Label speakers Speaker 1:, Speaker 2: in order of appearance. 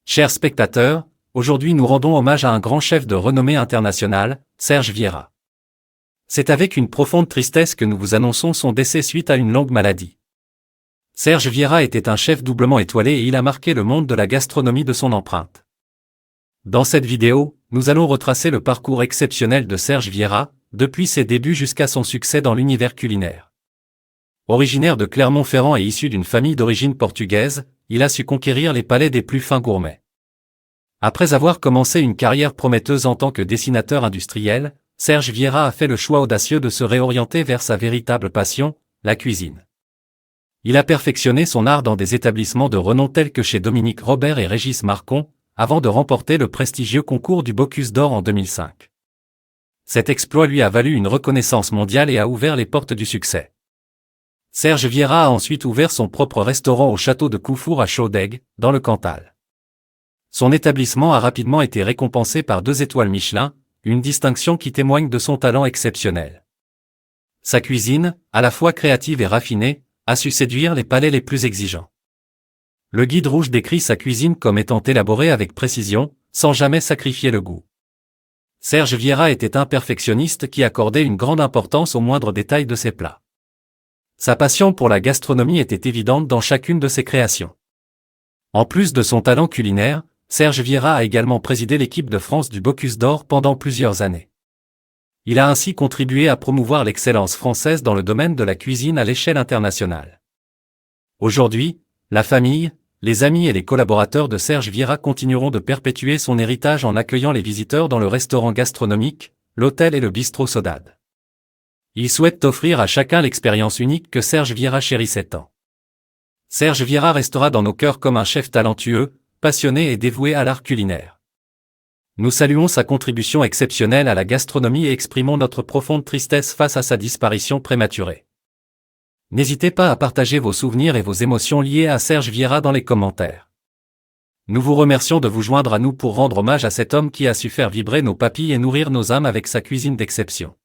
Speaker 1: Chers spectateurs, aujourd'hui nous rendons hommage à un grand chef de renommée internationale, Serge Vieira. C'est avec une profonde tristesse que nous vous annonçons son décès suite à une longue maladie. Serge Vieira était un chef doublement étoilé et il a marqué le monde de la gastronomie de son empreinte. Dans cette vidéo, nous allons retracer le parcours exceptionnel de Serge Vieira, depuis ses débuts jusqu'à son succès dans l'univers culinaire. Originaire de Clermont-Ferrand et issu d'une famille d'origine portugaise, il a su conquérir les palais des plus fins gourmets. Après avoir commencé une carrière prometteuse en tant que dessinateur industriel, Serge Vieira a fait le choix audacieux de se réorienter vers sa véritable passion, la cuisine. Il a perfectionné son art dans des établissements de renom tels que chez Dominique Robert et Régis Marcon, avant de remporter le prestigieux concours du Bocuse d'Or en 2005. Cet exploit lui a valu une reconnaissance mondiale et a ouvert les portes du succès. Serge Vieira a ensuite ouvert son propre restaurant au château de Coufour à Chaudègue, dans le Cantal. Son établissement a rapidement été récompensé par 2 étoiles Michelin, une distinction qui témoigne de son talent exceptionnel. Sa cuisine, à la fois créative et raffinée, a su séduire les palais les plus exigeants. Le Guide rouge décrit sa cuisine comme étant élaborée avec précision, sans jamais sacrifier le goût. Serge Vieira était un perfectionniste qui accordait une grande importance aux moindres détails de ses plats. Sa passion pour la gastronomie était évidente dans chacune de ses créations. En plus de son talent culinaire, Serge Vieira a également présidé l'équipe de France du Bocuse d'Or pendant plusieurs années. Il a ainsi contribué à promouvoir l'excellence française dans le domaine de la cuisine à l'échelle internationale. Aujourd'hui, la famille, les amis et les collaborateurs de Serge Vieira continueront de perpétuer son héritage en accueillant les visiteurs dans le restaurant gastronomique, l'hôtel et le bistrot Saudade. Ils souhaitent offrir à chacun l'expérience unique que Serge Vieira chérissait tant. Serge Vieira restera dans nos cœurs comme un chef talentueux, passionné et dévoué à l'art culinaire. Nous saluons sa contribution exceptionnelle à la gastronomie et exprimons notre profonde tristesse face à sa disparition prématurée. N'hésitez pas à partager vos souvenirs et vos émotions liées à Serge Vieira dans les commentaires. Nous vous remercions de vous joindre à nous pour rendre hommage à cet homme qui a su faire vibrer nos papilles et nourrir nos âmes avec sa cuisine d'exception.